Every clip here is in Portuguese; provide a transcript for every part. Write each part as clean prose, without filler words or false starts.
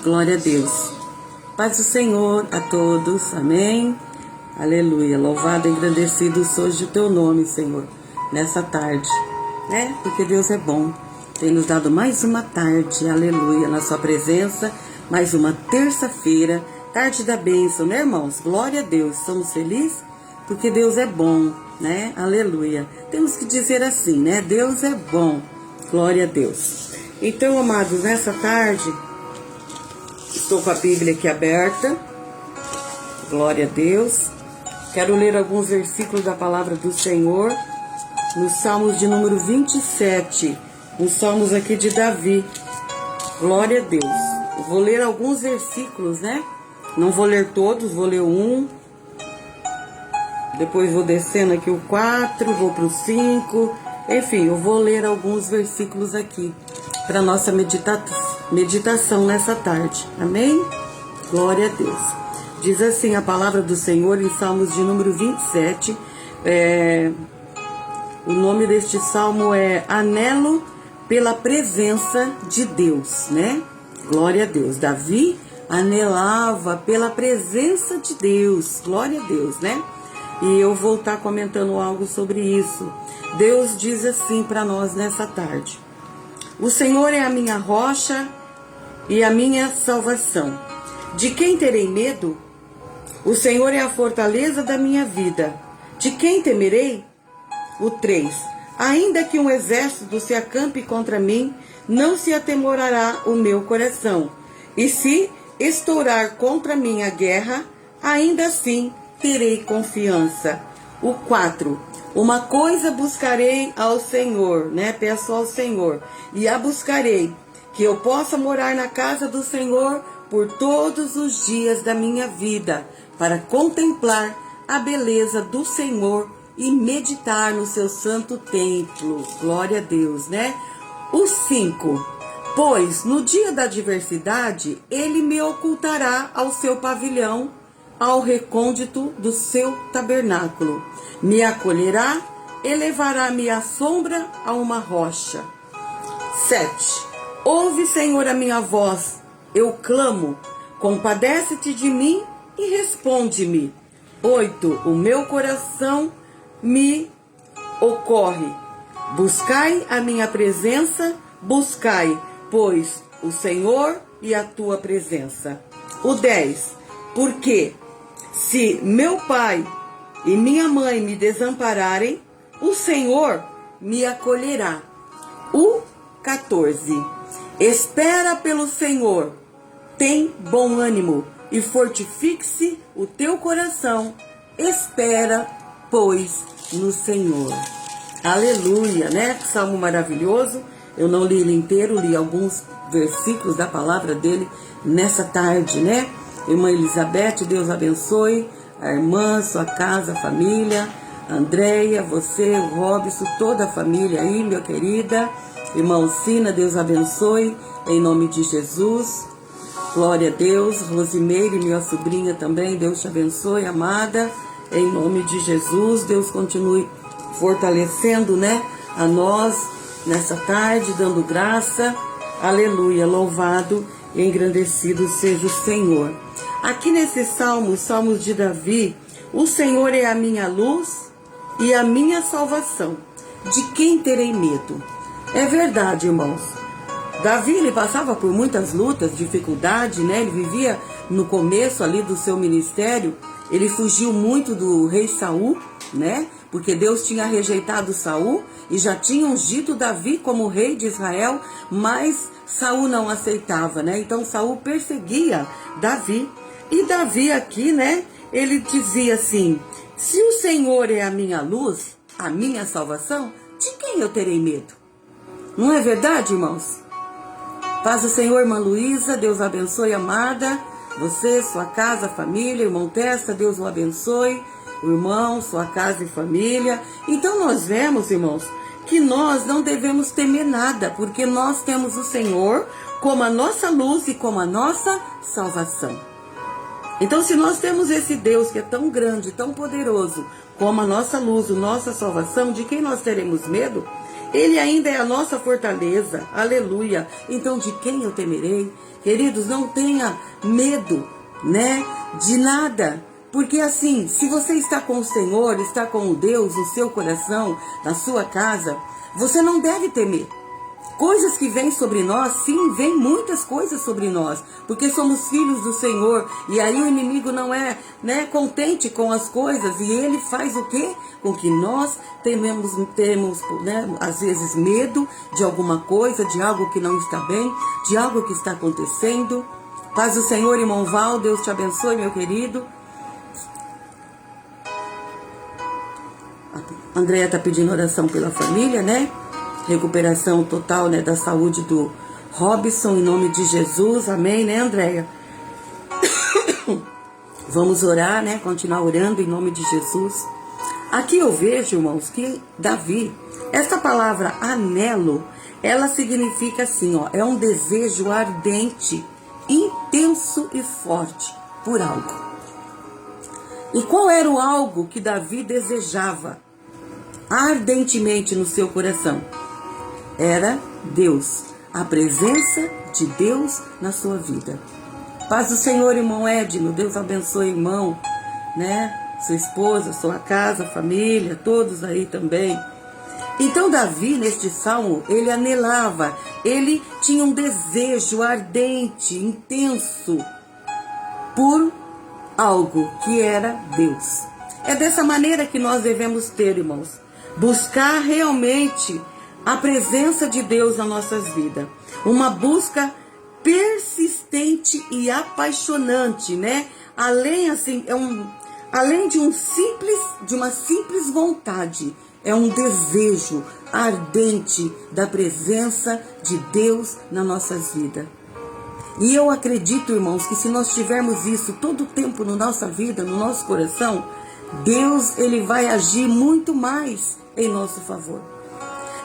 Glória a Deus. Paz do Senhor a todos. Amém. Aleluia. Louvado e engrandecido seja o teu nome, Senhor, nessa tarde, né? Porque Deus é bom. Tem nos dado mais uma tarde, aleluia, na sua presença. Mais uma terça-feira, tarde da bênção, né, irmãos? Glória a Deus. Estamos felizes porque Deus é bom, né? Aleluia. Temos que dizer assim, né? Deus é bom. Glória a Deus. Então, amados, nessa tarde, estou com a Bíblia aqui aberta. Glória a Deus. Quero ler alguns versículos da palavra do Senhor nos Salmos de número 27. Os Salmos aqui de Davi. Glória a Deus. Eu vou ler alguns versículos, né? Não vou ler todos, vou ler um. Depois vou descendo aqui o 4, vou para o 5. Enfim, eu vou ler alguns versículos aqui para nossa meditação nessa tarde. Amém? Glória a Deus. Diz assim a palavra do Senhor em Salmos de número 27. O nome deste salmo é Anelo pela presença de Deus, né? Glória a Deus. Davi anelava pela presença de Deus. Glória a Deus, né? E eu vou estar comentando algo sobre isso. Deus diz assim para nós nessa tarde: o Senhor é a minha rocha e a minha salvação. De quem terei medo? O Senhor é a fortaleza da minha vida. De quem temerei? O 3. Ainda que um exército se acampe contra mim, não se atemorará o meu coração. E se estourar contra mim a guerra, ainda assim terei confiança. O 4. Uma coisa buscarei ao Senhor, né? Peço ao Senhor, e a buscarei, que eu possa morar na casa do Senhor por todos os dias da minha vida, para contemplar a beleza do Senhor e meditar no seu santo templo. Glória a Deus, né? O 5. Pois no dia da adversidade, ele me ocultará ao seu pavilhão, ao recôndito do seu tabernáculo. Me acolherá, elevará-me à sombra a uma rocha. 7. Ouve, Senhor, a minha voz, eu clamo, compadece-te de mim e responde-me. 8. O meu coração me ocorre. Buscai a minha presença, buscai, pois, o Senhor e a tua presença. O 10. Porque se meu pai e minha mãe me desampararem, o Senhor me acolherá. O 14. Espera pelo Senhor, tem bom ânimo e fortifique-se o teu coração. Espera, pois, no Senhor. Aleluia, né? Que salmo maravilhoso. Eu não li ele inteiro, li alguns versículos da palavra dele nessa tarde, né? Irmã Elizabeth, Deus abençoe a irmã, sua casa, a família, Andréia, você, o Robson, toda a família aí, minha querida. Irmã Alcina, Deus abençoe, em nome de Jesus. Glória a Deus. Rosimeire, minha sobrinha também, Deus te abençoe, amada, em nome de Jesus. Deus continue fortalecendo, né, a nós nessa tarde, dando graça. Aleluia, louvado e engrandecido seja o Senhor. Aqui nesse salmo, Salmos de Davi, o Senhor é a minha luz e a minha salvação. De quem terei medo? É verdade, irmãos. Davi, ele passava por muitas lutas, dificuldade, né? Ele vivia no começo ali do seu ministério. Ele fugiu muito do rei Saul, né? Porque Deus tinha rejeitado Saul e já tinha ungido Davi como rei de Israel, mas Saul não aceitava, né? Então Saul perseguia Davi. E Davi aqui, né? Ele dizia assim: se o Senhor é a minha luz, a minha salvação, de quem eu terei medo? Não é verdade, irmãos? Paz do Senhor, irmã Luísa, Deus abençoe, amada. Você, sua casa, família, irmão Testa, Deus o abençoe. Irmão, sua casa e família. Então nós vemos, irmãos, que nós não devemos temer nada, porque nós temos o Senhor como a nossa luz e como a nossa salvação. Então, se nós temos esse Deus que é tão grande, tão poderoso, como a nossa luz, a nossa salvação, de quem nós teremos medo? Ele ainda é a nossa fortaleza, aleluia. Então de quem eu temerei? Queridos, não tenha medo, né, de nada. Porque assim, se você está com o Senhor, está com o Deus no seu coração, na sua casa, você não deve temer. Coisas que vêm sobre nós, sim, vêm muitas coisas sobre nós, porque somos filhos do Senhor, e aí o inimigo não é, né, contente com as coisas, e ele faz o quê? Com que nós temos, né, às vezes medo de alguma coisa, de algo que não está bem, de algo que está acontecendo. Paz do Senhor, irmão Val, Deus te abençoe, meu querido. A Andréia está pedindo oração pela família, né? Recuperação total, né, da saúde do Robson, em nome de Jesus, amém, né, Andréia? Vamos orar, né, continuar orando em nome de Jesus. Aqui eu vejo, irmãos, que Davi, essa palavra anelo, ela significa assim, ó, é um desejo ardente, intenso e forte por algo. E qual era o algo que Davi desejava ardentemente no seu coração? Era Deus, a presença de Deus na sua vida. Paz do Senhor, irmão Edno, Deus abençoe, irmão, né? Sua esposa, sua casa, família, todos aí também. Então Davi, neste salmo, ele anelava, ele tinha um desejo ardente, intenso, por algo que era Deus. É dessa maneira que nós devemos ter, irmãos, buscar realmente a presença de Deus nas nossas vidas. Uma busca persistente e apaixonante, né? Além assim, além de uma simples vontade, é um desejo ardente da presença de Deus nas nossas vidas. E eu acredito, irmãos, que se nós tivermos isso todo o tempo na nossa vida, no nosso coração, Deus, ele vai agir muito mais em nosso favor.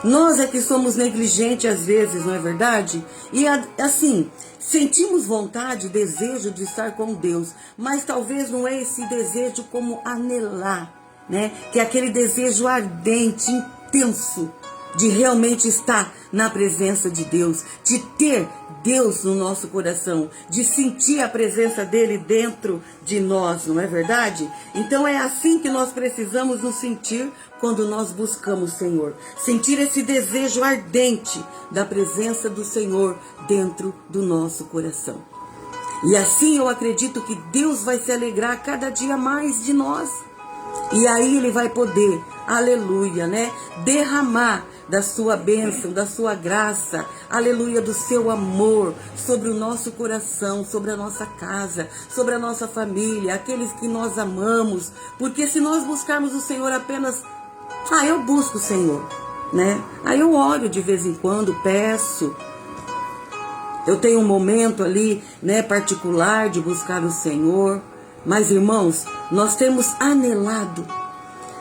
Nós é que somos negligentes às vezes, não é verdade? E assim, sentimos vontade, desejo de estar com Deus, mas talvez não é esse desejo como anelar, né? Que é aquele desejo ardente, intenso, de realmente estar na presença de Deus, de ter Deus no nosso coração, de sentir a presença dele dentro de nós, não é verdade? Então é assim que nós precisamos nos sentir quando nós buscamos o Senhor. Sentir esse desejo ardente da presença do Senhor dentro do nosso coração. E assim eu acredito que Deus vai se alegrar cada dia mais de nós. E aí ele vai poder, aleluia, né, derramar da sua bênção, da sua graça, aleluia, do seu amor sobre o nosso coração, sobre a nossa casa, sobre a nossa família, aqueles que nós amamos. Porque se nós buscarmos o Senhor apenas, eu busco o Senhor, né? Aí eu oro de vez em quando, peço. Eu tenho um momento ali, né, particular de buscar o Senhor. Mas, irmãos, nós temos anelado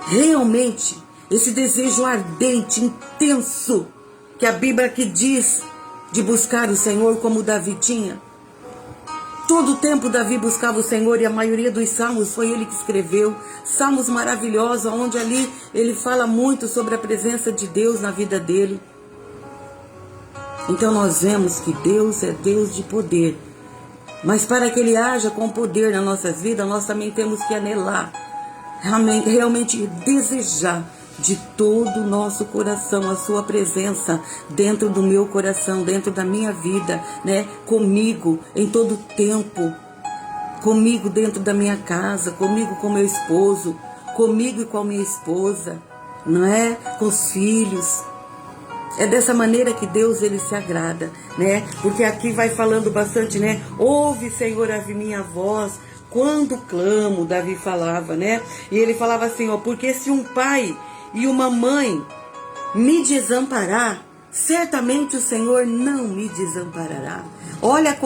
realmente esse desejo ardente, intenso, que a Bíblia aqui diz de buscar o Senhor como Davi tinha. Todo o tempo Davi buscava o Senhor e a maioria dos salmos foi ele que escreveu. Salmos maravilhosos, onde ali ele fala muito sobre a presença de Deus na vida dele. Então nós vemos que Deus é Deus de poder. Mas para que ele haja com poder nas nossas vidas, nós também temos que anelar, realmente desejar de todo o nosso coração a sua presença dentro do meu coração, dentro da minha vida, né? Comigo em todo o tempo, comigo dentro da minha casa, comigo com meu esposo, comigo e com a minha esposa, não é? Com os filhos. É dessa maneira que Deus, ele se agrada, né? Porque aqui vai falando bastante, né? Ouve, Senhor, a minha voz quando clamo, Davi falava, né? E ele falava assim, ó, porque se um pai e uma mãe me desamparar, certamente o Senhor não me desamparará. Olha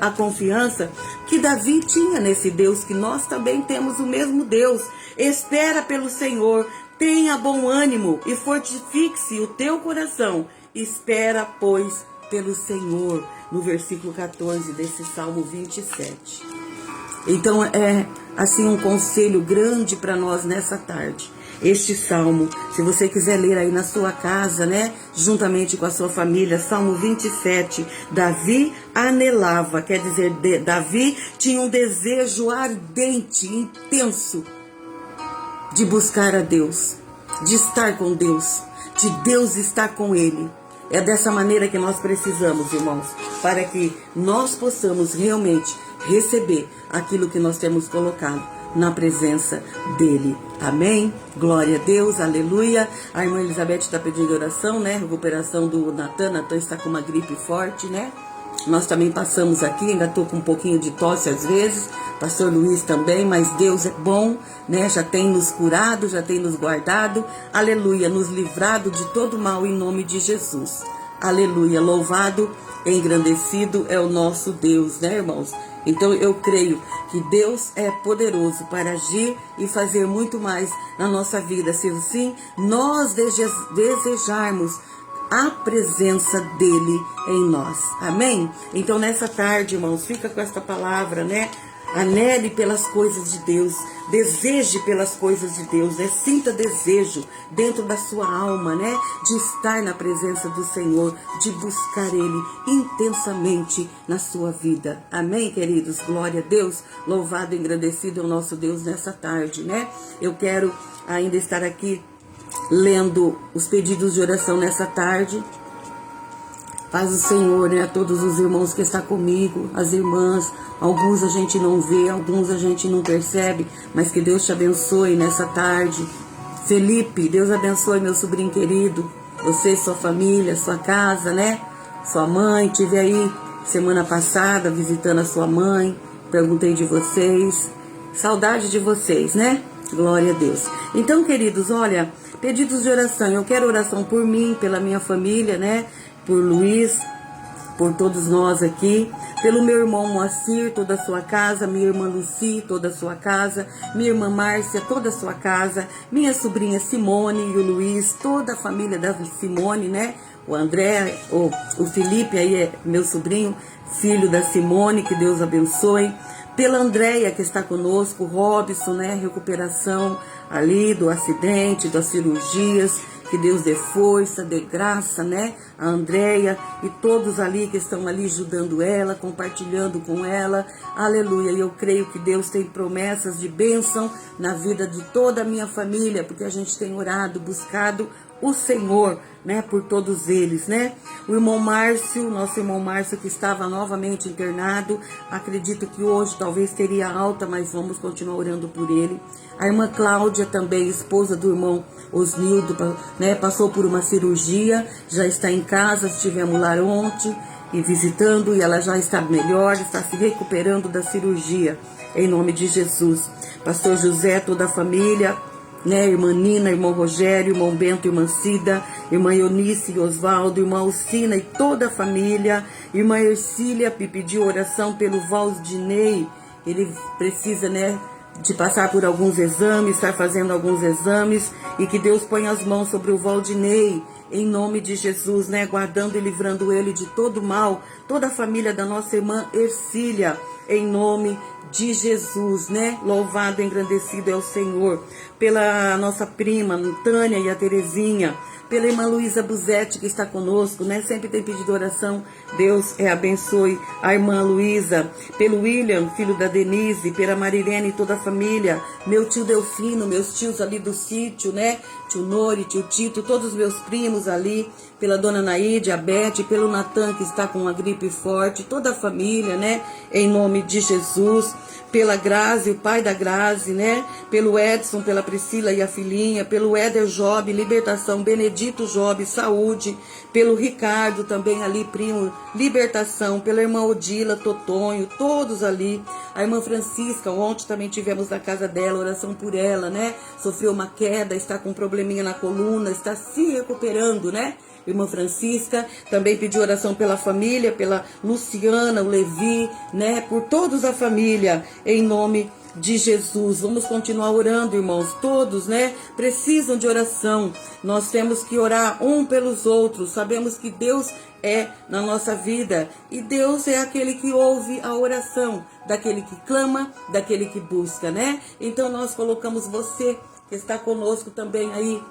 a confiança que Davi tinha nesse Deus, que nós também temos o mesmo Deus. Espera pelo Senhor, tenha bom ânimo e fortifique-se o teu coração. Espera, pois, pelo Senhor. No versículo 14 desse Salmo 27. Então é assim um conselho grande para nós nessa tarde. este salmo. Se você quiser ler aí na sua casa, né, juntamente com a sua família, Salmo 27, Davi anelava, quer dizer, Davi tinha um desejo ardente, intenso, de buscar a Deus, de estar com Deus, de Deus estar com ele. É dessa maneira que nós precisamos, irmãos, para que nós possamos realmente receber aquilo que nós temos colocado na presença dele. Amém? Glória a Deus, aleluia. A irmã Elizabeth está pedindo oração, né? Recuperação do Natan. Natan está com uma gripe forte, né? Nós também passamos aqui, ainda estou com um pouquinho de tosse às vezes, pastor Luiz também, mas Deus é bom, né? Já tem nos curado, já tem nos guardado, aleluia, nos livrado de todo mal em nome de Jesus, aleluia, louvado, engrandecido é o nosso Deus, né, irmãos? Então eu creio que Deus é poderoso para agir e fazer muito mais na nossa vida, se assim nós desejarmos a presença dele em nós. Amém? Então nessa tarde, irmãos, fica com esta palavra, né? Anele pelas coisas de Deus, deseje pelas coisas de Deus, né? Sinta desejo dentro da sua alma, né? De estar na presença do Senhor, de buscar Ele intensamente na sua vida. Amém, queridos? Glória a Deus, louvado e engrandecido é o nosso Deus nessa tarde, né? Eu quero ainda estar aqui lendo os pedidos de oração nessa tarde. Paz do Senhor, né, a todos os irmãos que estão comigo, as irmãs, alguns a gente não vê, alguns a gente não percebe, mas que Deus te abençoe nessa tarde. Felipe, Deus abençoe meu sobrinho querido, você, sua família, sua casa, né, sua mãe. Tive aí semana passada visitando a sua mãe, perguntei de vocês, saudade de vocês, né, glória a Deus. Então, queridos, olha, pedidos de oração, eu quero oração por mim, pela minha família, né, por Luiz, por todos nós aqui, pelo meu irmão Moacir, toda a sua casa, minha irmã Luci, toda a sua casa, minha irmã Márcia, toda a sua casa, minha sobrinha Simone e o Luiz, toda a família da Simone, né? O André, o Felipe aí é meu sobrinho, filho da Simone, que Deus abençoe. Pela Andréia que está conosco, Robson, né? Recuperação ali do acidente, das cirurgias. Que Deus dê força, dê graça, né? A Andréia e todos ali que estão ali ajudando ela, compartilhando com ela. Aleluia. E eu creio que Deus tem promessas de bênção na vida de toda a minha família, porque a gente tem orado, buscado o Senhor, né, por todos eles, né? O irmão Márcio, nosso irmão Márcio, que estava novamente internado, acredito que hoje talvez teria alta, mas vamos continuar orando por ele. A irmã Cláudia também, esposa do irmão Osnildo, né, passou por uma cirurgia, já está em casa, estivemos lá ontem e visitando, e ela já está melhor, está se recuperando da cirurgia, em nome de Jesus. Pastor José, toda a família, né, irmã Nina, irmão Rogério, irmão Bento, irmã Cida, irmã Eunice e Osvaldo, irmã Alcina e toda a família, irmã Ercília pediu oração pelo Valdinei, ele precisa, né, de passar por alguns exames, estar fazendo alguns exames, e que Deus ponha as mãos sobre o Valdinei, em nome de Jesus, né, guardando e livrando ele de todo mal, toda a família da nossa irmã Ercília, em nome de Jesus, né, louvado e engrandecido é o Senhor, pela nossa prima Tânia e a Terezinha, pela irmã Luísa Buzetti, que está conosco, né? Sempre tem pedido oração. Deus abençoe a irmã Luísa. Pelo William, filho da Denise, pela Marilene e toda a família. Meu tio Delfino, meus tios ali do sítio, né? Tio Nori, tio Tito, todos os meus primos ali. Pela dona Naide, a Beth, pelo Natan, que está com uma gripe forte. Toda a família, né? Em nome de Jesus. Pela Grazi, o pai da Grazi, né? Pelo Edson, pela Priscila e a filhinha, pelo Éder Job, libertação, Benedito Job, saúde, pelo Ricardo também ali, primo, libertação, pela irmã Odila, Totonho, todos ali, a irmã Francisca, ontem também tivemos na casa dela, oração por ela, né? Sofreu uma queda, está com um probleminha na coluna, está se recuperando, né? Irmã Francisca, também pediu oração pela família, pela Luciana, o Levi, né? Por todos a família, em nome de Jesus. Vamos continuar orando, irmãos. Todos, né? Precisam de oração. Nós temos que orar um pelos outros. Sabemos que Deus é na nossa vida. E Deus é aquele que ouve a oração, daquele que clama, daquele que busca, né? Então nós colocamos você que está conosco também aí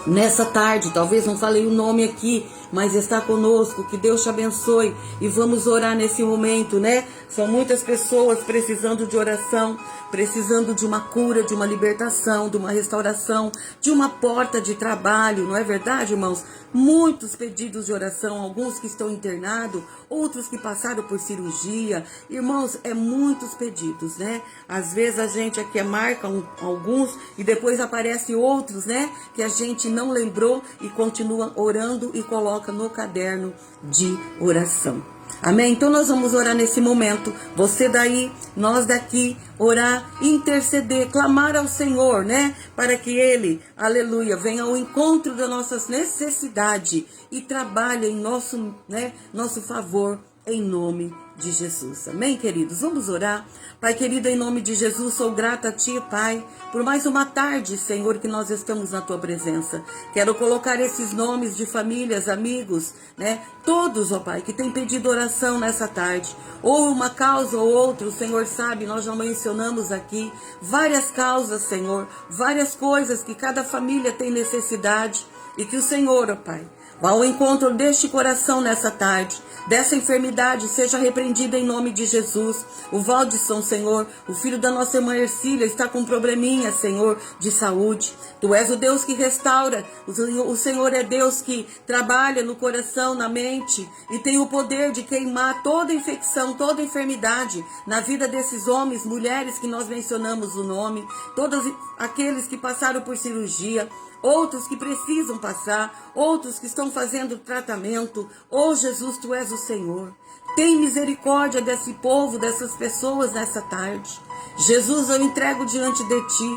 nessa tarde, talvez não falei o nome aqui, mas está conosco, que Deus te abençoe, e vamos orar nesse momento, né? São muitas pessoas precisando de oração, precisando de uma cura, de uma libertação, de uma restauração, de uma porta de trabalho, não é verdade, irmãos? Muitos pedidos de oração, alguns que estão internados, outros que passaram por cirurgia. Irmãos, muitos pedidos, né? Às vezes a gente aqui marca alguns e depois aparece outros, né? Que a gente não lembrou e continua orando e coloca no caderno de oração. Amém? Então nós vamos orar nesse momento. Você daí, nós daqui, orar, interceder, clamar ao Senhor, né? Para que Ele, aleluia, venha ao encontro das nossas necessidades e trabalhe em nosso favor, em nome de Jesus. Amém, queridos? Vamos orar. Pai querido, em nome de Jesus, sou grata a Ti, Pai, por mais uma tarde, Senhor, que nós estamos na Tua presença. Quero colocar esses nomes de famílias, amigos, né? Todos, ó Pai, que têm pedido oração nessa tarde. Ou uma causa ou outra, o Senhor sabe, nós já mencionamos aqui várias causas, Senhor, várias coisas que cada família tem necessidade e que o Senhor, ó Pai, vá ao encontro deste coração nessa tarde, dessa enfermidade, seja repreendida em nome de Jesus. O Valdisson, Senhor, o filho da nossa irmã Ercília, está com probleminha, Senhor, de saúde. Tu és o Deus que restaura, o Senhor é Deus que trabalha no coração, na mente, e tem o poder de queimar toda infecção, toda enfermidade na vida desses homens, mulheres que nós mencionamos o nome, todos aqueles que passaram por cirurgia, outros que precisam passar, outros que estão fazendo tratamento. Oh Jesus, Tu és o Senhor. Tem misericórdia desse povo, dessas pessoas nessa tarde. Jesus, eu entrego diante de Ti,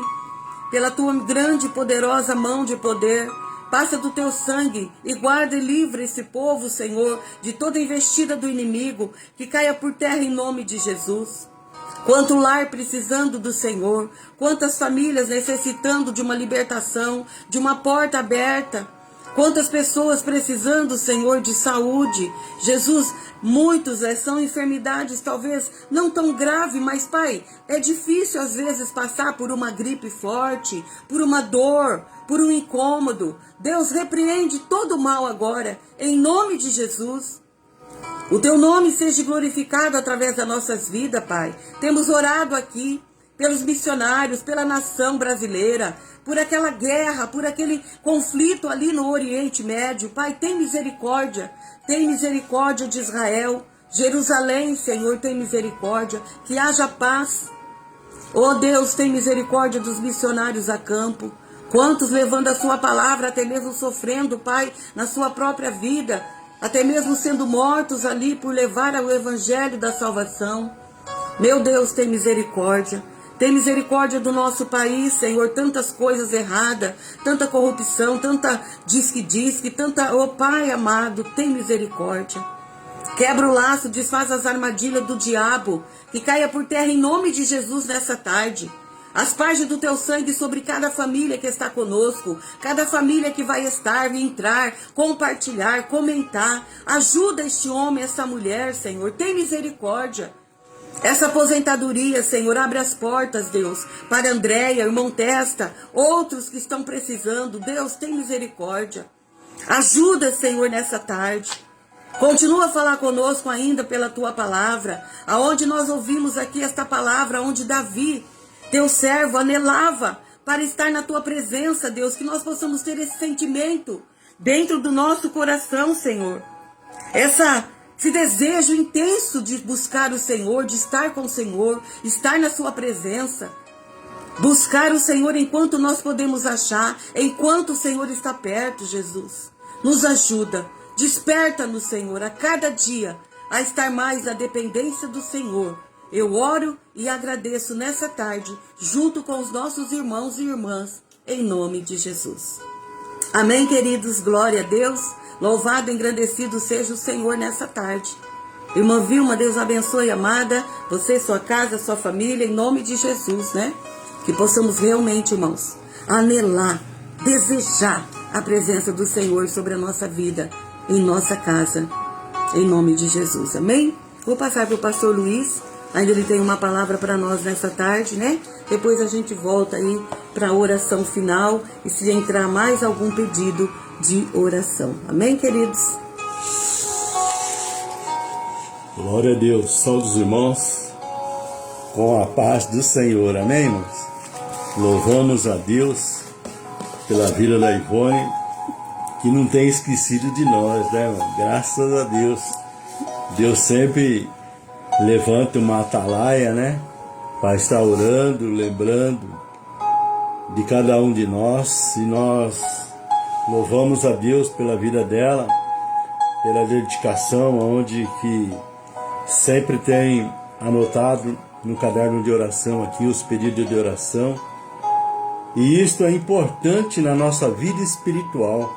pela Tua grande e poderosa mão de poder. Passa do Teu sangue e guarda e livra esse povo, Senhor, de toda investida do inimigo, que caia por terra em nome de Jesus. Quanto lar precisando do Senhor, quantas famílias necessitando de uma libertação, de uma porta aberta, quantas pessoas precisando, Senhor, de saúde. Jesus, muitos são enfermidades talvez não tão graves, mas Pai, é difícil às vezes passar por uma gripe forte, por uma dor, por um incômodo. Deus, repreende todo o mal agora, em nome de Jesus. O Teu nome seja glorificado através das nossas vidas, Pai. Temos orado aqui pelos missionários, pela nação brasileira, por aquela guerra, por aquele conflito ali no Oriente Médio. Pai, tem misericórdia de Israel. Jerusalém, Senhor, tem misericórdia, que haja paz. Oh Deus, tem misericórdia dos missionários a campo. Quantos levando a Sua palavra, até mesmo sofrendo, Pai, na sua própria vida, até mesmo sendo mortos ali por levar o evangelho da salvação. Meu Deus, tem misericórdia. Tem misericórdia do nosso país, Senhor. Tantas coisas erradas, tanta corrupção, tanta disque, tanta... Oh Pai amado, tem misericórdia. Quebra o laço, desfaz as armadilhas do diabo, que caia por terra em nome de Jesus nessa tarde. Asparge do Teu sangue sobre cada família que está conosco, cada família que vai estar, entrar, compartilhar, comentar. Ajuda este homem, essa mulher, Senhor. Tem misericórdia. Essa aposentadoria, Senhor, abre as portas, Deus, para Andréia, irmão Testa, outros que estão precisando. Deus, tem misericórdia. Ajuda, Senhor, nessa tarde. Continua a falar conosco ainda pela Tua palavra, aonde nós ouvimos aqui esta palavra, onde Davi, Teu servo, anelava para estar na Tua presença, Deus, que nós possamos ter esse sentimento dentro do nosso coração, Senhor. Esse desejo intenso de buscar o Senhor, de estar com o Senhor, estar na Sua presença. Buscar o Senhor enquanto nós podemos achar, enquanto o Senhor está perto, Jesus. Nos ajuda, desperta-nos, Senhor, a cada dia, a estar mais na dependência do Senhor. Eu oro e agradeço nessa tarde, junto com os nossos irmãos e irmãs, em nome de Jesus. Amém, queridos? Glória a Deus. Louvado e engrandecido seja o Senhor nessa tarde. Irmã Vilma, Deus abençoe, amada, você, sua casa, sua família, em nome de Jesus, né? Que possamos realmente, irmãos, anelar, desejar a presença do Senhor sobre a nossa vida, em nossa casa, em nome de Jesus. Amém? Vou passar para o pastor Luiz. Ainda ele tem uma palavra para nós nessa tarde, né? Depois a gente volta aí para a oração final e se entrar mais algum pedido de oração. Amém, queridos? Glória a Deus, saúde os irmãos, com a paz do Senhor, amém, irmãos? Louvamos a Deus pela vida da Ivone, que não tem esquecido de nós, né, irmão? Graças a Deus. Deus sempre levanta uma atalaia, né, para estar orando, lembrando de cada um de nós, e nós louvamos a Deus pela vida dela, pela dedicação, onde que sempre tem anotado no caderno de oração aqui os pedidos de oração. E isto é importante na nossa vida espiritual.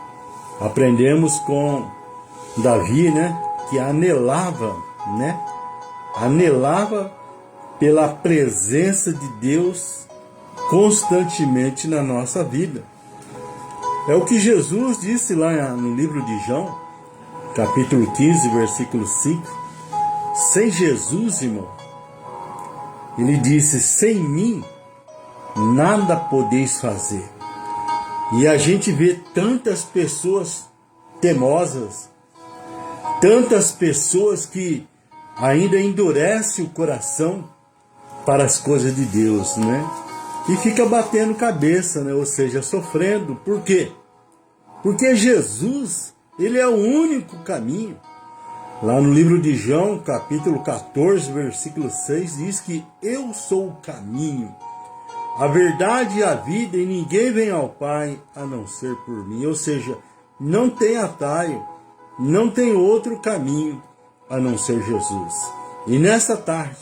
Aprendemos com Davi, né, que anelava pela presença de Deus constantemente na nossa vida. É o que Jesus disse lá no livro de João, capítulo 15, versículo 5. Sem Jesus, irmão, ele disse: sem mim nada podeis fazer. E a gente vê tantas pessoas teimosas, tantas pessoas que ainda endurecem o coração para as coisas de Deus, né? E fica batendo cabeça, né? Ou seja, sofrendo. Por quê? Porque Jesus, ele é o único caminho. Lá no livro de João, capítulo 14, versículo 6, diz que eu sou o caminho, a verdade e a vida, e ninguém vem ao Pai a não ser por mim. Ou seja, não tem atalho, não tem outro caminho a não ser Jesus. E nessa tarde,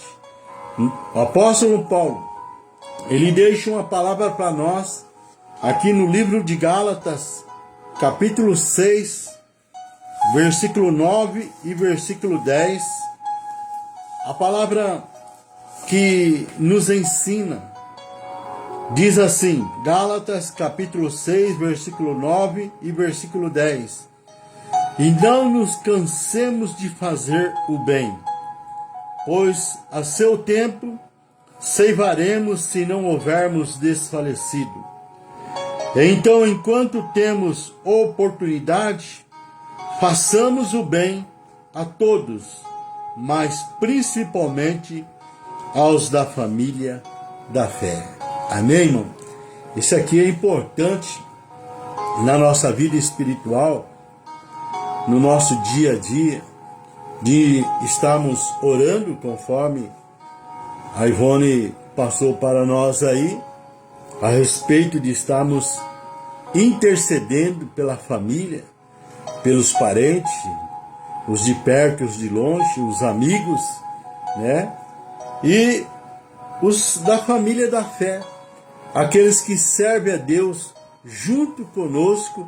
o apóstolo Paulo, ele deixa uma palavra para nós, aqui no livro de Gálatas, capítulo 6, versículo 9 e versículo 10, a palavra que nos ensina, diz assim, Gálatas capítulo 6, versículo 9 e versículo 10, e não nos cansemos de fazer o bem, pois a seu tempo ceivaremos se não houvermos desfalecido. Então, enquanto temos oportunidade, façamos o bem a todos, mas principalmente aos da família da fé. Amém, irmão? Isso aqui é importante na nossa vida espiritual, no nosso dia a dia, de estarmos orando conforme a Ivone passou para nós aí, a respeito de estarmos intercedendo pela família, pelos parentes, os de perto, os de longe, os amigos, né? E os da família da fé, aqueles que servem a Deus junto conosco,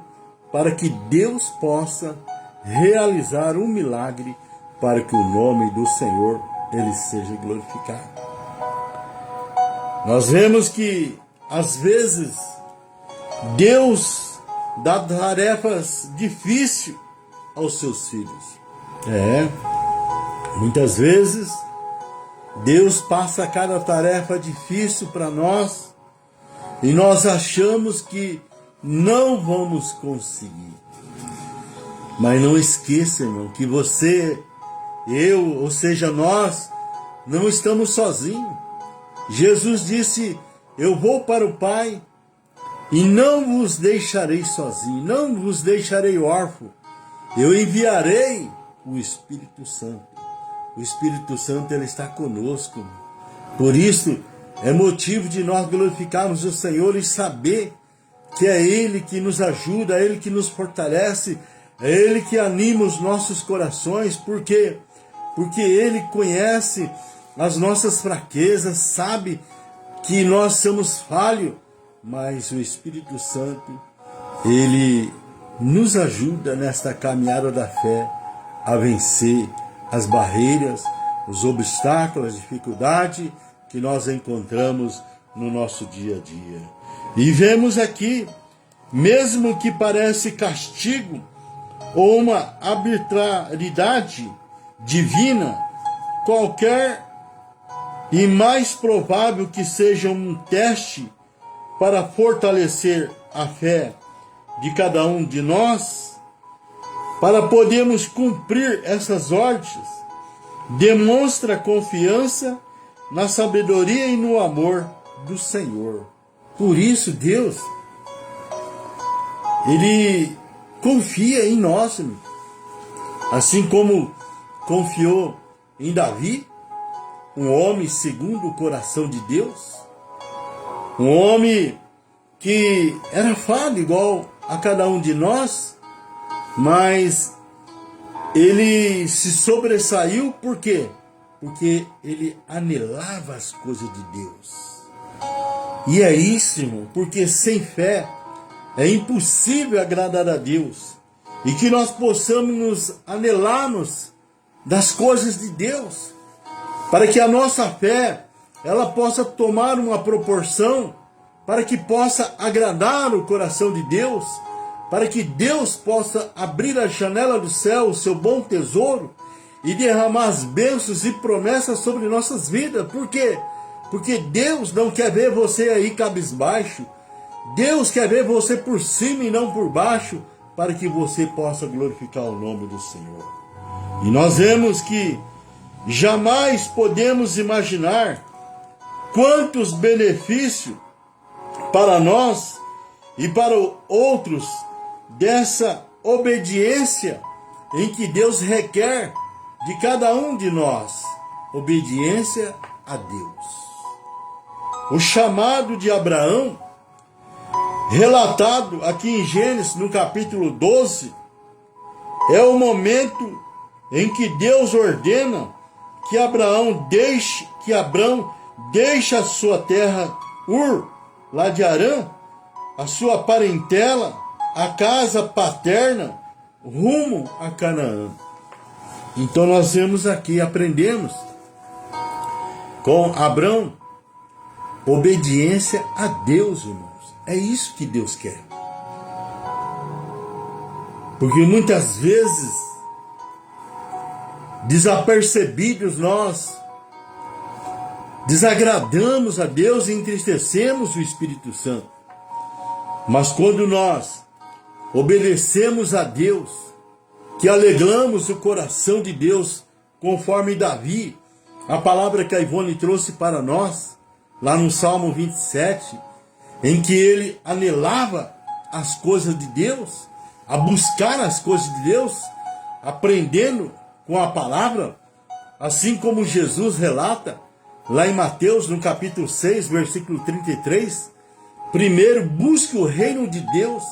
para que Deus possa realizar um milagre, para que o nome do Senhor ele seja glorificado. Nós vemos que às vezes Deus dá tarefas difíceis aos seus filhos. Muitas vezes Deus passa cada tarefa difícil para nós e nós achamos que não vamos conseguir. Mas não esqueça, irmão, que você, eu, ou seja, nós, não estamos sozinhos. Jesus disse: eu vou para o Pai e não vos deixarei sozinho, não vos deixarei órfão. Eu enviarei o Espírito Santo. O Espírito Santo, ele está conosco. Por isso, é motivo de nós glorificarmos o Senhor e saber que é Ele que nos ajuda, é Ele que nos fortalece, é Ele que anima os nossos corações. Por quê? Porque Ele conhece as nossas fraquezas, sabe que nós somos falhos, mas o Espírito Santo, ele nos ajuda nesta caminhada da fé a vencer as barreiras, os obstáculos, as dificuldades que nós encontramos no nosso dia a dia. E vemos aqui, mesmo que parece castigo ou uma arbitrariedade divina, qualquer e mais provável que seja um teste para fortalecer a fé de cada um de nós, para podermos cumprir essas ordens, demonstra confiança na sabedoria e no amor do Senhor. Por isso, Deus, Ele confia em nós, assim como confiou em Davi, um homem segundo o coração de Deus, um homem que era falho igual a cada um de nós, mas ele se sobressaiu por quê? Porque ele anelava as coisas de Deus. E é isso, irmão, porque sem fé é impossível agradar a Deus. E que nós possamos nos anelarmos das coisas de Deus, para que a nossa fé ela possa tomar uma proporção, para que possa agradar o coração de Deus, para que Deus possa abrir a janela do céu, o seu bom tesouro, e derramar as bênçãos e promessas sobre nossas vidas. Por quê? Porque Deus não quer ver você aí cabisbaixo. Deus quer ver você por cima e não por baixo, para que você possa glorificar o nome do Senhor. E nós vemos que jamais podemos imaginar quantos benefícios para nós e para outros dessa obediência em que Deus requer de cada um de nós. Obediência a Deus. O chamado de Abraão, relatado aqui em Gênesis, no capítulo 12, é o momento em que Deus ordena que Abraão deixe a sua terra Ur, lá de Harã, a sua parentela, a casa paterna, rumo a Canaã. Então nós vemos aqui, aprendemos com Abraão, obediência a Deus, irmãos. É isso que Deus quer. Porque muitas vezes, desapercebidos, nós desagradamos a Deus e entristecemos o Espírito Santo. Mas quando nós obedecemos a Deus, que alegramos o coração de Deus, conforme Davi, a palavra que a Ivone trouxe para nós, lá no Salmo 27, em que ele anelava as coisas de Deus, a buscar as coisas de Deus, aprendendo com a palavra, assim como Jesus relata, lá em Mateus, no capítulo 6, versículo 33, primeiro busque o reino de Deus,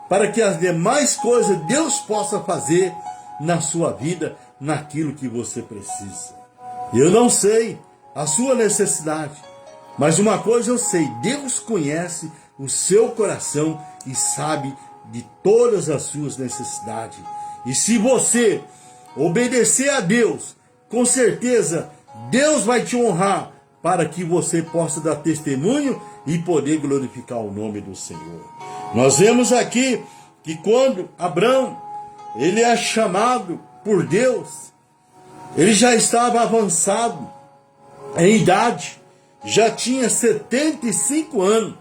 para que as demais coisas Deus possa fazer na sua vida, naquilo que você precisa. Eu não sei a sua necessidade, mas uma coisa eu sei, Deus conhece o seu coração e sabe de todas as suas necessidades. E se você obedecer a Deus, com certeza Deus vai te honrar, para que você possa dar testemunho e poder glorificar o nome do Senhor. Nós vemos aqui que quando Abraão, ele é chamado por Deus, ele já estava avançado em idade, já tinha 75 anos.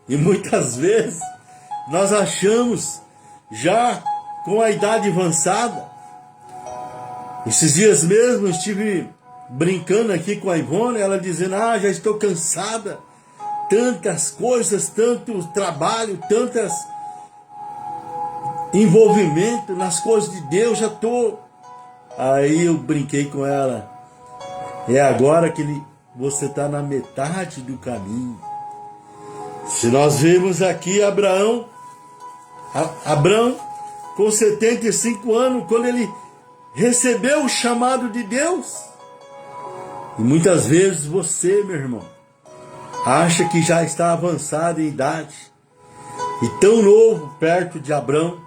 E muitas vezes nós achamos, já com a idade avançada, esses dias mesmo eu estive brincando aqui com a Ivone, ela dizendo, já estou cansada, tantas coisas, tanto trabalho, tantas envolvimento nas coisas de Deus, já estou. Aí eu brinquei com ela, é agora que você está na metade do caminho. Se nós vemos aqui Abraão com 75 anos, quando ele recebeu o chamado de Deus. E muitas vezes você, meu irmão, acha que já está avançado em idade e tão novo perto de Abraão,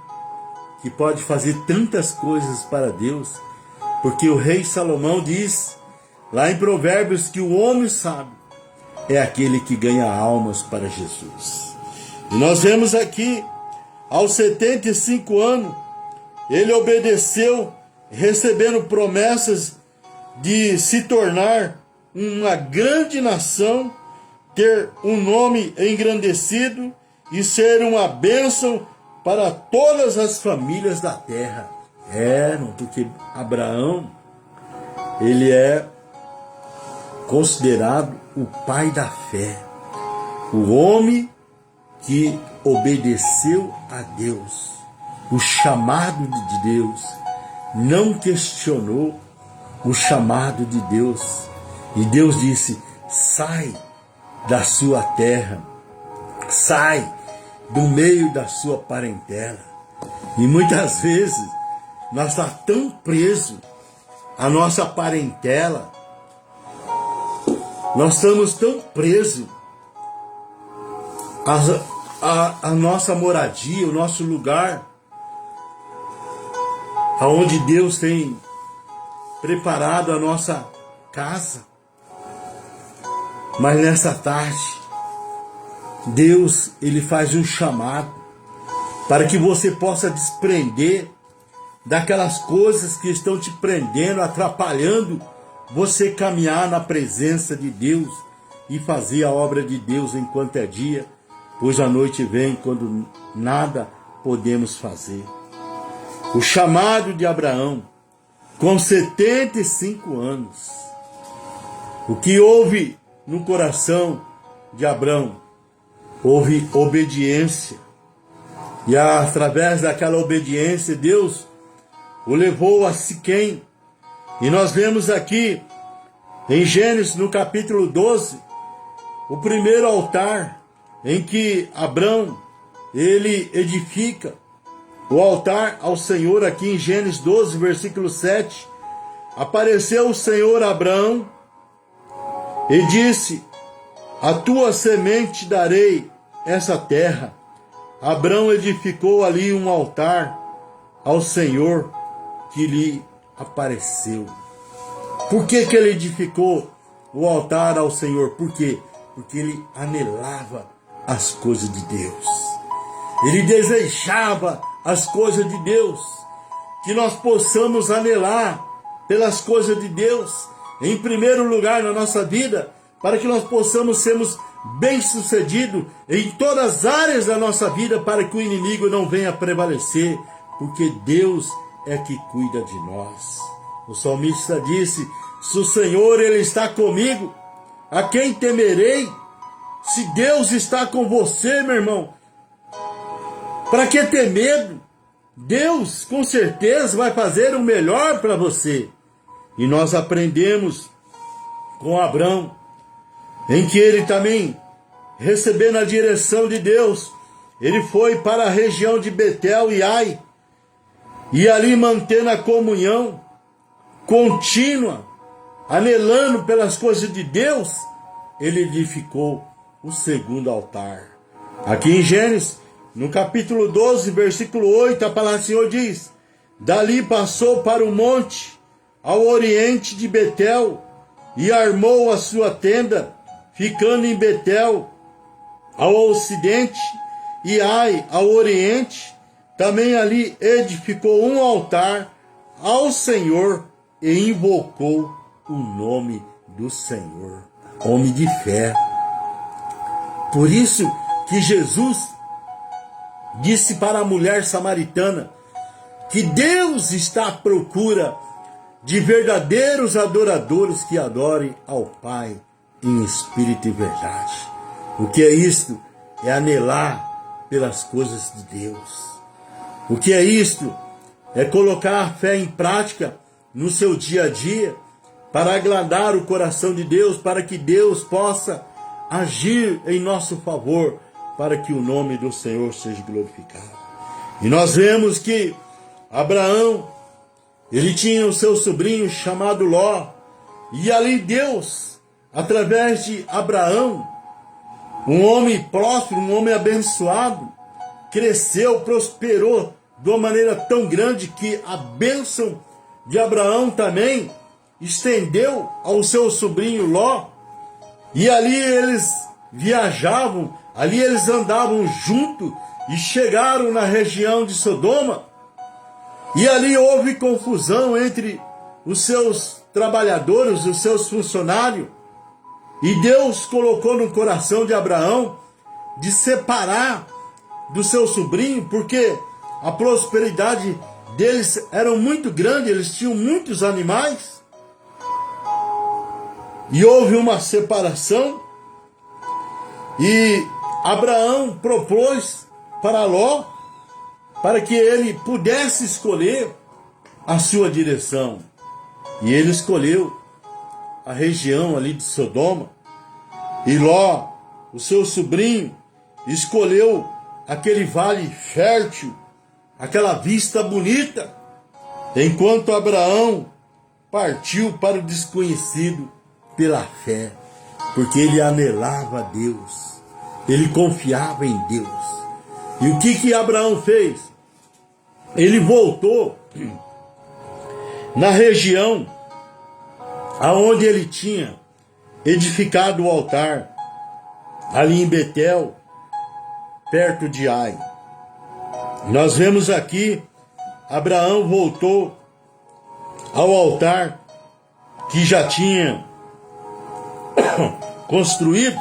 que pode fazer tantas coisas para Deus, porque o rei Salomão diz lá em Provérbios que o homem sábio é aquele que ganha almas para Jesus. E nós vemos aqui, aos 75 anos, ele obedeceu, recebendo promessas de se tornar uma grande nação, ter um nome engrandecido e ser uma bênção para todas as famílias da terra. Porque Abraão, ele é considerado o pai da fé, o homem que obedeceu a Deus, o chamado de Deus, não questionou o chamado de Deus. E Deus disse: sai da sua terra, sai do meio da sua parentela. E muitas vezes nós estamos tão presos à nossa parentela, nós estamos tão presos à nossa moradia, o nosso lugar, aonde Deus tem preparado a nossa casa. Mas nessa tarde, Deus, ele faz um chamado para que você possa desprender daquelas coisas que estão te prendendo, atrapalhando você caminhar na presença de Deus e fazer a obra de Deus enquanto é dia, pois a noite vem quando nada podemos fazer. O chamado de Abraão, com 75 anos, o que houve no coração de Abraão? Houve obediência. E através daquela obediência, Deus o levou a Siquém. E nós vemos aqui, em Gênesis, no capítulo 12, o primeiro altar em que Abraão, ele edifica o altar ao Senhor. Aqui em Gênesis 12, versículo 7, apareceu o Senhor a Abraão e disse: a tua semente darei essa terra. Abraão edificou ali um altar ao Senhor que lhe apareceu. Por que ele edificou o altar ao Senhor? Por quê? Porque ele anelava as coisas de Deus. Ele desejava as coisas de Deus. Que nós possamos anelar pelas coisas de Deus, em primeiro lugar na nossa vida, para que nós possamos sermos bem-sucedidos em todas as áreas da nossa vida, para que o inimigo não venha prevalecer, porque Deus é que cuida de nós. O salmista disse: se o Senhor ele está comigo, a quem temerei? Se Deus está com você, meu irmão, para que ter medo? Deus com certeza vai fazer o melhor para você. E nós aprendemos com Abraão, em que ele também, recebendo a direção de Deus, ele foi para a região de Betel e Ai, e ali mantendo a comunhão contínua, anelando pelas coisas de Deus, ele edificou o segundo altar. Aqui em Gênesis, no capítulo 12, versículo 8, a palavra do Senhor diz: dali passou para o monte, ao oriente de Betel, e armou a sua tenda, ficando em Betel, ao ocidente, e Ai, ao oriente. Também ali edificou um altar ao Senhor e invocou o nome do Senhor. Homem de fé. Por isso que Jesus disse para a mulher samaritana que Deus está à procura de verdadeiros adoradores que adorem ao Pai em espírito e verdade. O que é isto? É anelar pelas coisas de Deus. O que é isto? É colocar a fé em prática no seu dia a dia, para agradar o coração de Deus, para que Deus possa agir em nosso favor, para que o nome do Senhor seja glorificado. E nós vemos que Abraão, ele tinha o seu sobrinho chamado Ló, e ali Deus, através de Abraão, um homem próspero, um homem abençoado, cresceu, prosperou de uma maneira tão grande que a bênção de Abraão também estendeu ao seu sobrinho Ló. E ali eles viajavam, ali eles andavam juntos e chegaram na região de Sodoma. E ali houve confusão entre os seus trabalhadores, os seus funcionários. E Deus colocou no coração de Abraão de separar do seu sobrinho, porque a prosperidade deles era muito grande, eles tinham muitos animais. E houve uma separação. E Abraão propôs para Ló, para que ele pudesse escolher a sua direção. E ele escolheu a região ali de Sodoma. E Ló, o seu sobrinho, escolheu aquele vale fértil, aquela vista bonita, enquanto Abraão partiu para o desconhecido pela fé, porque ele anelava a Deus, ele confiava em Deus. E o que Abraão fez? Ele voltou na região aonde ele tinha edificado o altar, ali em Betel, perto de Ai. Nós vemos aqui, Abraão voltou ao altar que já tinha construído.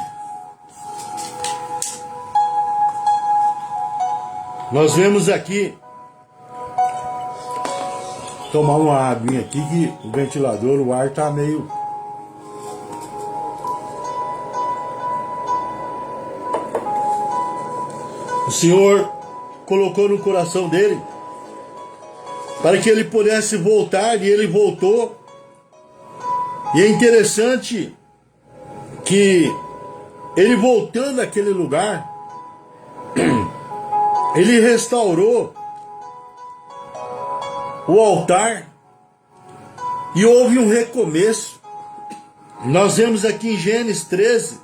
Nós vemos aqui, tomar uma aguinha aqui que o ventilador, o ar tá meio... O Senhor colocou no coração dele para que ele pudesse voltar, e ele voltou. E é interessante que ele voltando àquele lugar, ele restaurou o altar e houve um recomeço. Nós vemos aqui em Gênesis 13,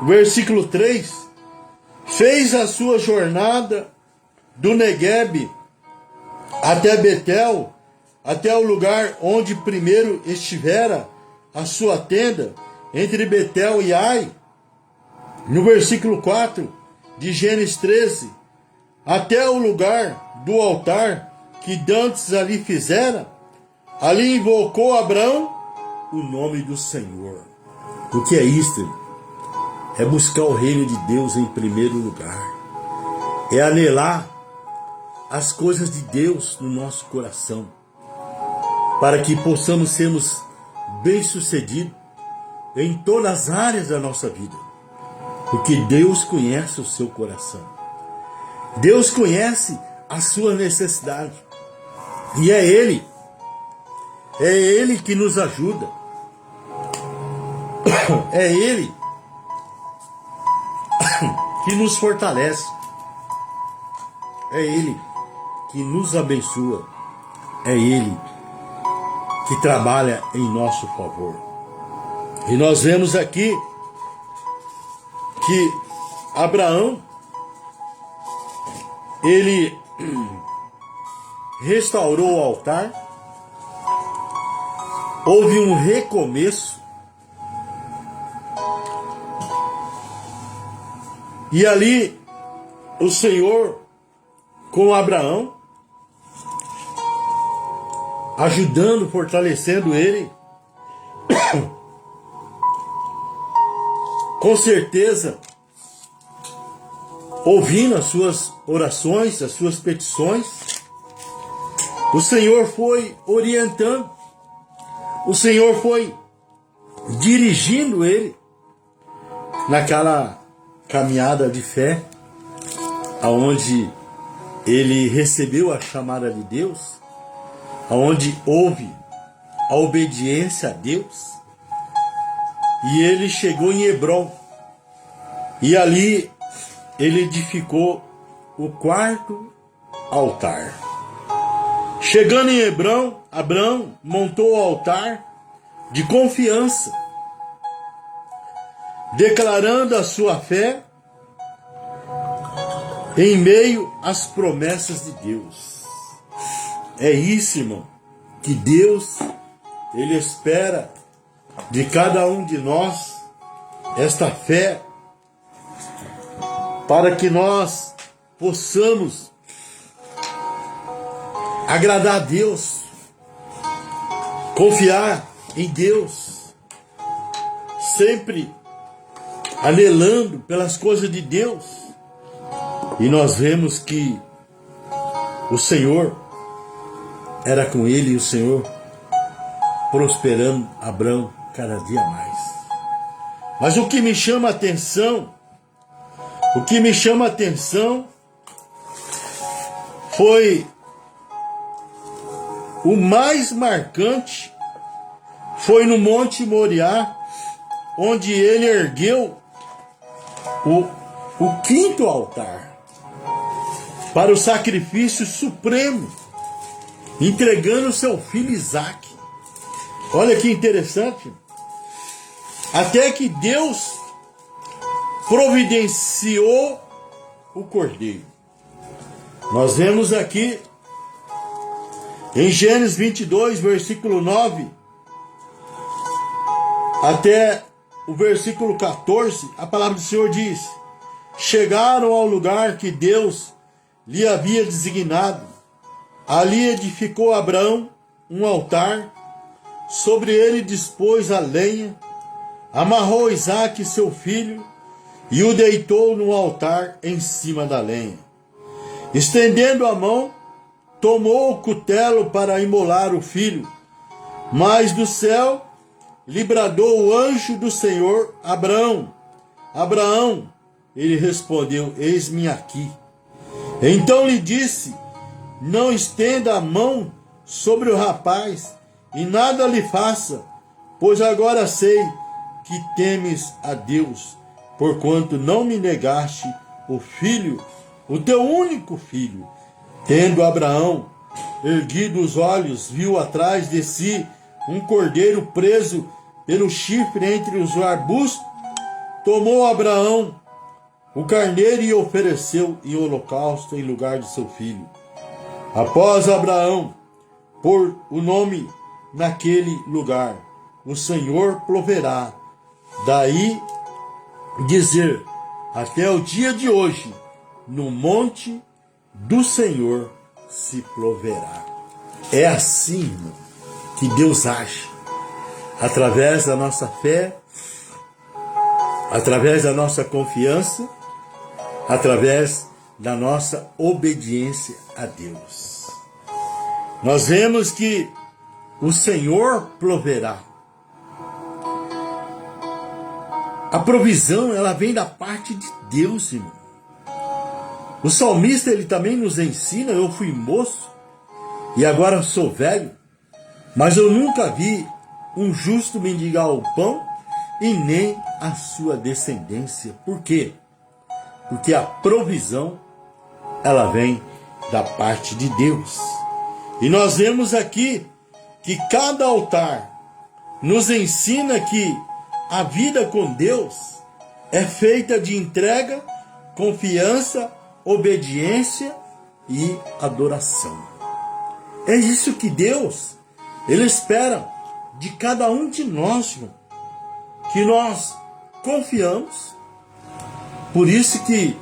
versículo 3, fez a sua jornada do Neguebe até Betel, até o lugar onde primeiro estivera a sua tenda, entre Betel e Ai. No versículo 4 de Gênesis 13, até o lugar do altar que dantes ali fizera, ali invocou Abraão o nome do Senhor. O que é isto? É buscar o reino de Deus em primeiro lugar. É anelar as coisas de Deus no nosso coração, para que possamos sermos bem-sucedidos em todas as áreas da nossa vida. Porque Deus conhece o seu coração. Deus conhece a sua necessidade. E é Ele que nos ajuda. É Ele que nos fortalece. É Ele que nos abençoa. É Ele que trabalha em nosso favor. E nós vemos aqui que Abraão, ele restaurou o altar, houve um recomeço, e ali o Senhor com Abraão, ajudando, fortalecendo ele, com certeza, ouvindo as suas orações, as suas petições, o Senhor foi orientando, o Senhor foi dirigindo ele naquela caminhada de fé, aonde ele recebeu a chamada de Deus, aonde houve a obediência a Deus, e ele chegou em Hebrom, e ali ele edificou o quarto altar. Chegando em Hebrom, Abraão montou o altar de confiança, declarando a sua fé em meio às promessas de Deus. É isso, irmão, que Deus, Ele espera de cada um de nós, esta fé, para que nós possamos agradar a Deus, confiar em Deus, sempre anelando pelas coisas de Deus. E nós vemos que o Senhor era com ele e o Senhor prosperando Abraão cada dia mais. Mas o que me chama a atenção, foi o mais marcante, foi no Monte Moriá, onde ele ergueu o quinto altar para o sacrifício supremo, entregando seu filho Isaque. Olha que interessante. Até que Deus providenciou o cordeiro. Nós vemos aqui em Gênesis 22, versículo 9, até o versículo 14, a palavra do Senhor diz: chegaram ao lugar que Deus lhe havia designado. Ali edificou Abraão um altar, sobre ele dispôs a lenha, amarrou Isaque seu filho e o deitou no altar em cima da lenha. Estendendo a mão, tomou o cutelo para imolar o filho, mas do céu lhe bradou o anjo do Senhor: Abraão, Abraão. Ele respondeu: eis-me aqui. Então lhe disse: não estenda a mão sobre o rapaz e nada lhe faça, pois agora sei que temes a Deus, porquanto não me negaste o filho, o teu único filho. Tendo Abraão erguido os olhos, viu atrás de si um cordeiro preso pelo chifre entre os arbustos. Tomou Abraão o carneiro e ofereceu em holocausto em lugar de seu filho. Após Abraão pôr o nome naquele lugar: o Senhor proverá. Daí dizer, até o dia de hoje, no monte do Senhor se proverá. É assim, irmão, que Deus age, através da nossa fé, através da nossa confiança, através da nossa obediência a Deus. Nós vemos que o Senhor proverá. A provisão, ela vem da parte de Deus, irmão. O salmista, ele também nos ensina: eu fui moço e agora sou velho, mas eu nunca vi um justo mendigar o pão e nem a sua descendência. Por quê? Porque a provisão, ela vem da parte de Deus. E nós vemos aqui que cada altar nos ensina que a vida com Deus é feita de entrega, confiança, obediência e adoração. É isso que Deus, Ele espera de cada um de nós, irmão, que nós confiamos. Por isso que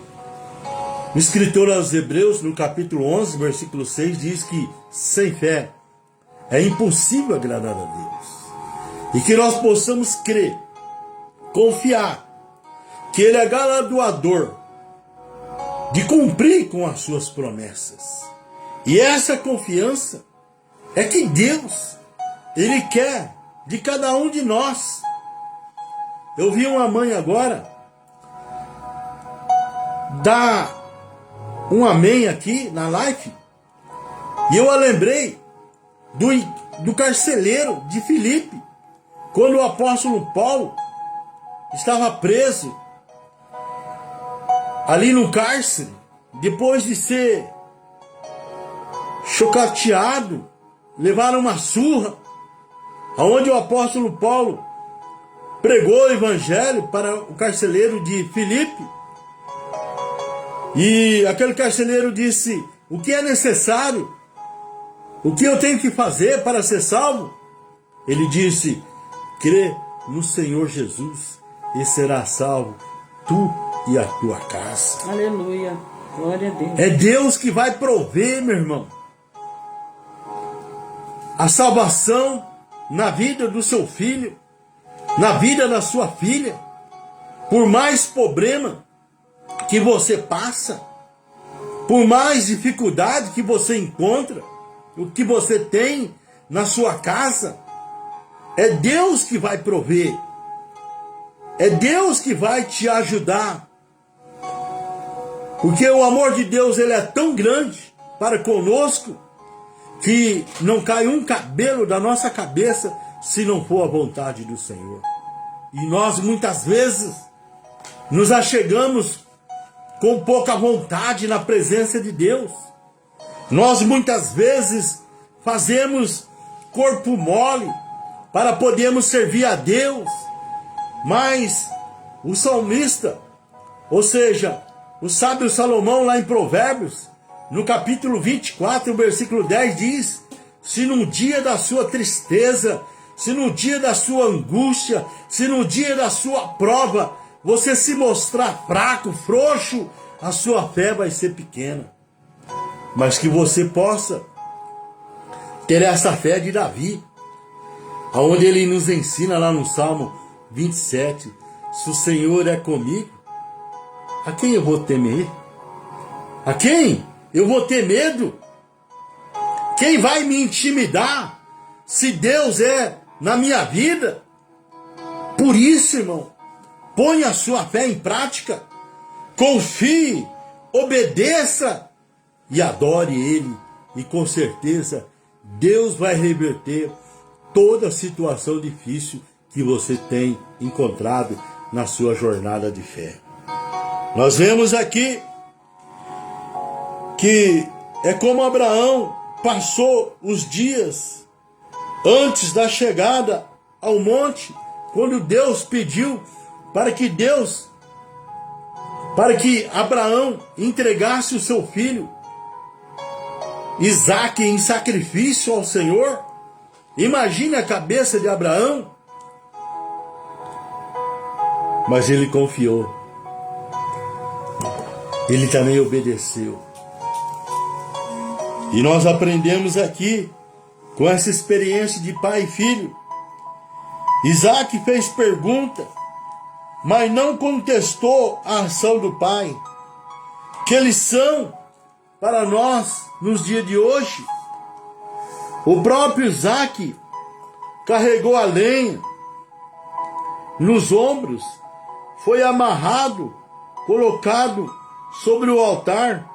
o escritor aos Hebreus, no capítulo 11, versículo 6, diz que sem fé é impossível agradar a Deus. E que nós possamos crer, confiar, que Ele é galardoador de cumprir com as suas promessas. E essa confiança é que Deus, Ele quer de cada um de nós. Eu vi uma mãe agora dar um amém aqui na live, e eu a lembrei do carceleiro de Filipe, quando o apóstolo Paulo estava preso ali no cárcere, depois de ser chocateado, levaram uma surra, aonde o apóstolo Paulo pregou o evangelho para o carceleiro de Filipe. E aquele carceleiro disse: o que é necessário? O que eu tenho que fazer para ser salvo? Ele disse: crê no Senhor Jesus e será salvo tu e a tua casa. Aleluia, glória a Deus. É Deus que vai prover, meu irmão, a salvação na vida do seu filho. na vida da sua filha, por mais problema que você passa, por mais dificuldade que você encontra, o que você tem na sua casa, é Deus que vai prover. É Deus que vai te ajudar. Porque o amor de Deus, ele é tão grande para conosco que não cai um cabelo da nossa cabeça se não for a vontade do Senhor. E nós muitas vezes nos achegamos com pouca vontade na presença de Deus. Nós muitas vezes fazemos corpo mole para podermos servir a Deus. Mas o salmista, ou seja, o sábio Salomão lá em Provérbios, no capítulo 24, versículo 10 diz: se no dia da sua tristeza, se no dia da sua angústia, se no dia da sua prova, você se mostrar fraco, frouxo, a sua fé vai ser pequena. Mas que você possa ter essa fé de Davi, aonde ele nos ensina lá no Salmo 27, se o Senhor é comigo, a quem eu vou temer? A quem eu vou ter medo? Quem vai me intimidar se Deus é na minha vida? Por isso, irmão, ponha a sua fé em prática, confie, obedeça e adore Ele. E com certeza Deus vai reverter toda a situação difícil que você tem encontrado na sua jornada de fé. Nós vemos aqui que é como Abraão passou os dias antes da chegada ao monte, quando Deus pediu para que Abraão entregasse o seu filho Isaque em sacrifício ao Senhor. Imagine a cabeça de Abraão. Mas ele confiou. Ele também obedeceu. E nós aprendemos aqui, com essa experiência de pai e filho, Isaque fez pergunta, mas não contestou a ação do pai. Que lição para nós nos dias de hoje? O próprio Isaque carregou a lenha nos ombros, foi amarrado, colocado sobre o altar,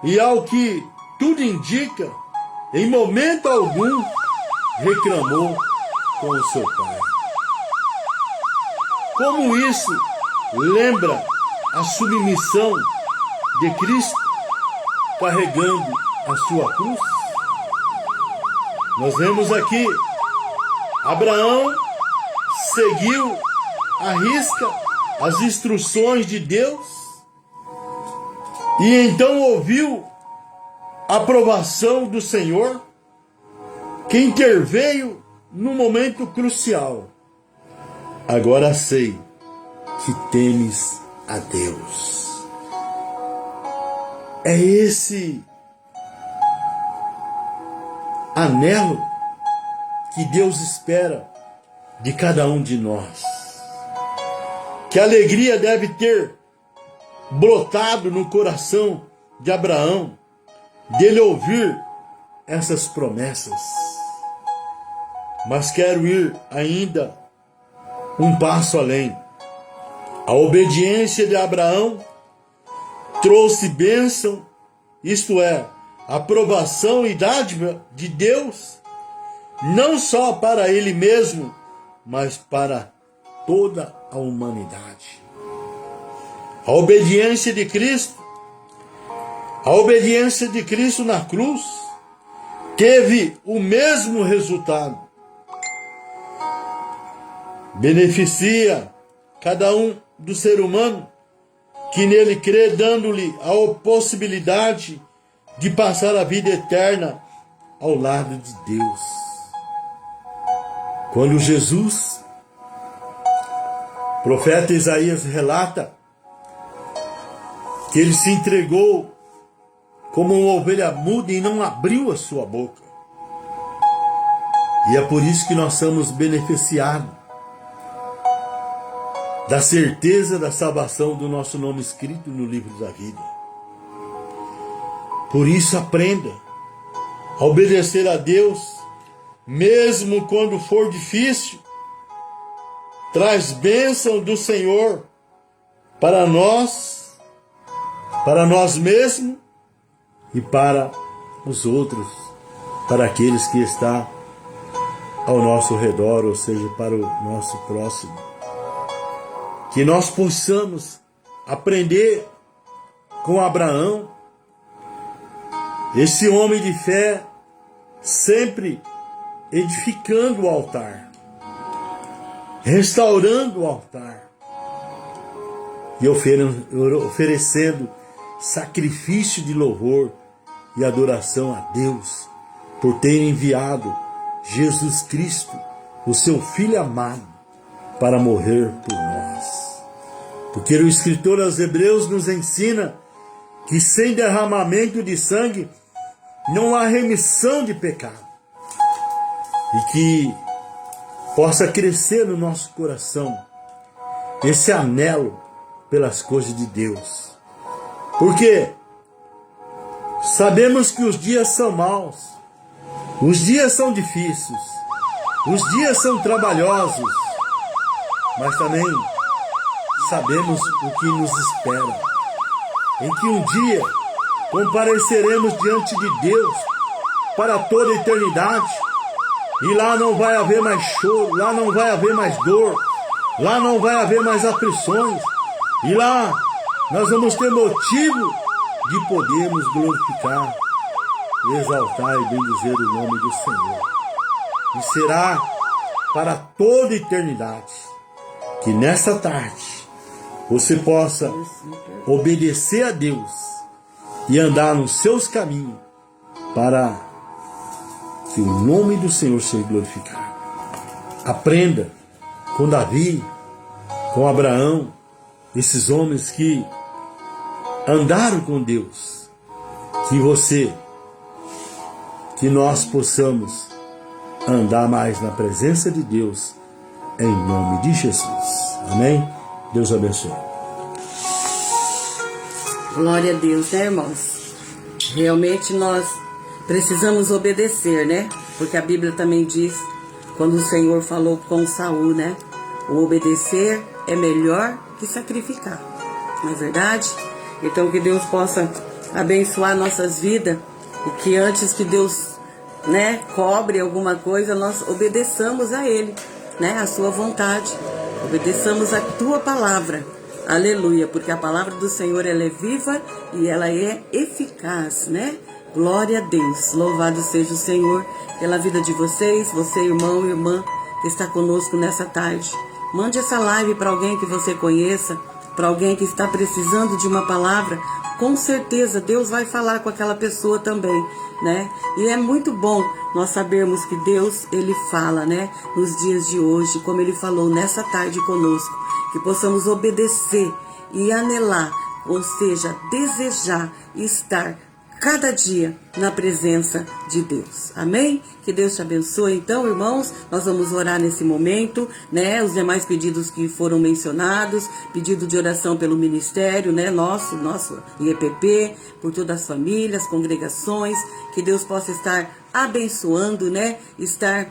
e ao que tudo indica, em momento algum, reclamou com o seu pai. Como isso lembra a submissão de Cristo carregando a sua cruz? Nós vemos aqui, Abraão seguiu à risca as instruções de Deus e então ouviu a aprovação do Senhor, que interveio no momento crucial. Agora sei que temes a Deus. É esse anelo que Deus espera de cada um de nós. Que alegria deve ter brotado no coração de Abraão, dele ouvir essas promessas. Mas quero ir ainda um passo além. A obediência de Abraão trouxe bênção, isto é, aprovação e dádiva de Deus, não só para ele mesmo, mas para toda a humanidade. A obediência de Cristo na cruz teve o mesmo resultado. Beneficia cada um do ser humano que nele crê, dando-lhe a possibilidade de passar a vida eterna ao lado de Deus. Quando Jesus, o profeta Isaías relata que ele se entregou como uma ovelha muda e não abriu a sua boca. E é por isso que nós somos beneficiados da certeza da salvação do nosso nome escrito no livro da vida. Por isso, aprenda a obedecer a Deus, mesmo quando for difícil. Traz bênção do Senhor para nós mesmos e para os outros, para aqueles que estão ao nosso redor, ou seja, para o nosso próximo. Que nós possamos aprender com Abraão, esse homem de fé, sempre edificando o altar, restaurando o altar e oferecendo sacrifício de louvor e adoração a Deus por ter enviado Jesus Cristo, o seu Filho amado, para morrer por nós. Porque o escritor aos Hebreus nos ensina que sem derramamento de sangue não há remissão de pecado. E que possa crescer no nosso coração esse anelo pelas coisas de Deus. Porque sabemos que os dias são maus, os dias são difíceis, os dias são trabalhosos, mas também sabemos o que nos espera, em que um dia compareceremos diante de Deus para toda a eternidade, e lá não vai haver mais choro, lá não vai haver mais dor, lá não vai haver mais aflições, e lá nós vamos ter motivo de podermos glorificar, exaltar e bendizer o nome do Senhor. E será para toda a eternidade que nessa tarde você possa obedecer a Deus e andar nos seus caminhos para que o nome do Senhor seja glorificado. Aprenda com Davi, com Abraão, esses homens que andaram com Deus, que nós possamos andar mais na presença de Deus, em nome de Jesus. Amém? Deus abençoe. Glória a Deus, né, irmãos? Realmente nós precisamos obedecer, né? Porque a Bíblia também diz, quando o Senhor falou com Saul, né? O obedecer é melhor que sacrificar. Não é verdade? Então que Deus possa abençoar nossas vidas e que antes que Deus, né, cobre alguma coisa, nós obedeçamos a Ele, né? A sua vontade. Obedeçamos a tua palavra. Aleluia, porque a palavra do Senhor, ela é viva e ela é eficaz, né? Glória a Deus, louvado seja o Senhor pela vida de vocês, você irmão e irmã que está conosco nessa tarde. Mande essa live para alguém que você conheça, para alguém que está precisando de uma palavra. Com certeza Deus vai falar com aquela pessoa também, né? E é muito bom nós sabermos que Deus, Ele fala, né? Nos dias de hoje, como Ele falou nessa tarde conosco, que possamos obedecer e anelar, ou seja, desejar estar cada dia na presença de Deus. Amém? Que Deus te abençoe. Então, irmãos, nós vamos orar nesse momento, né? Os demais pedidos que foram mencionados, pedido de oração pelo ministério, né? Nosso IEPP, por todas as famílias, congregações, que Deus possa estar abençoando, né? Estar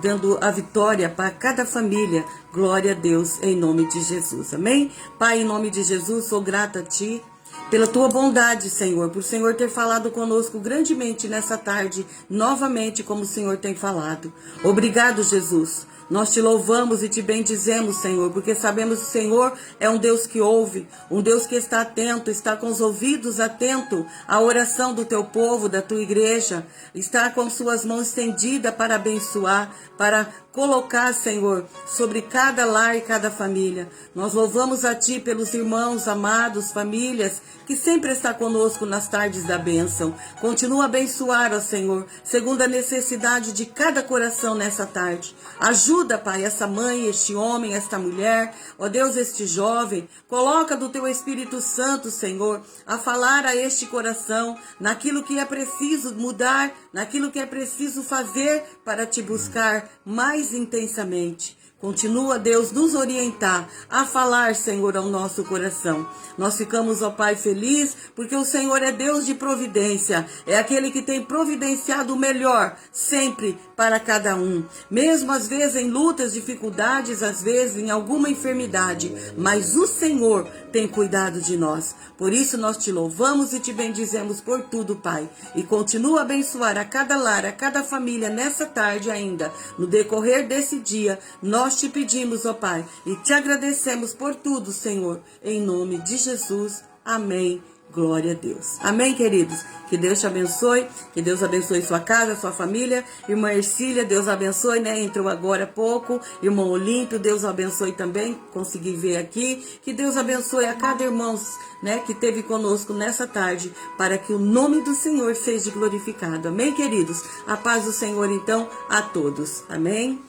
dando a vitória para cada família. Glória a Deus, em nome de Jesus. Amém? Pai, em nome de Jesus, sou grata a Ti pela Tua bondade, Senhor, por o Senhor ter falado conosco grandemente nessa tarde, novamente como o Senhor tem falado. Obrigado, Jesus. Nós te louvamos e te bendizemos, Senhor, porque sabemos que o Senhor é um Deus que ouve, um Deus que está atento, está com os ouvidos atentos à oração do teu povo, da tua igreja, está com suas mãos estendidas para abençoar, para colocar, Senhor, sobre cada lar e cada família. Nós louvamos a Ti pelos irmãos, amados, famílias, que sempre está conosco nas tardes da bênção. Continua a abençoar, ó Senhor, segundo a necessidade de cada coração nessa tarde. Ajuda, Pai, essa mãe, este homem, esta mulher, ó Deus, este jovem. Coloca do Teu Espírito Santo, Senhor, a falar a este coração, naquilo que é preciso mudar, naquilo que é preciso fazer para Te buscar mais intensamente. Continua, Deus, nos orientar a falar, Senhor, ao nosso coração. Nós ficamos, ó Pai, felizes porque o Senhor é Deus de providência. É aquele que tem providenciado o melhor sempre para cada um. Mesmo às vezes em lutas, dificuldades, às vezes em alguma enfermidade. Mas o Senhor tem cuidado de nós. Por isso nós te louvamos e te bendizemos por tudo, Pai. E continua a abençoar a cada lar, a cada família nessa tarde ainda. No decorrer desse dia, nós te pedimos, ó Pai, e te agradecemos por tudo, Senhor. Em nome de Jesus. Amém. Glória a Deus. Amém, queridos? Que Deus te abençoe, que Deus abençoe sua casa, sua família. Irmã Ercília, Deus abençoe, né? Entrou agora há pouco. Irmão Olímpio, Deus abençoe também. Consegui ver aqui. Que Deus abençoe a cada irmão, né, que esteve conosco nessa tarde, para que o nome do Senhor seja glorificado. Amém, queridos? A paz do Senhor, então, a todos. Amém?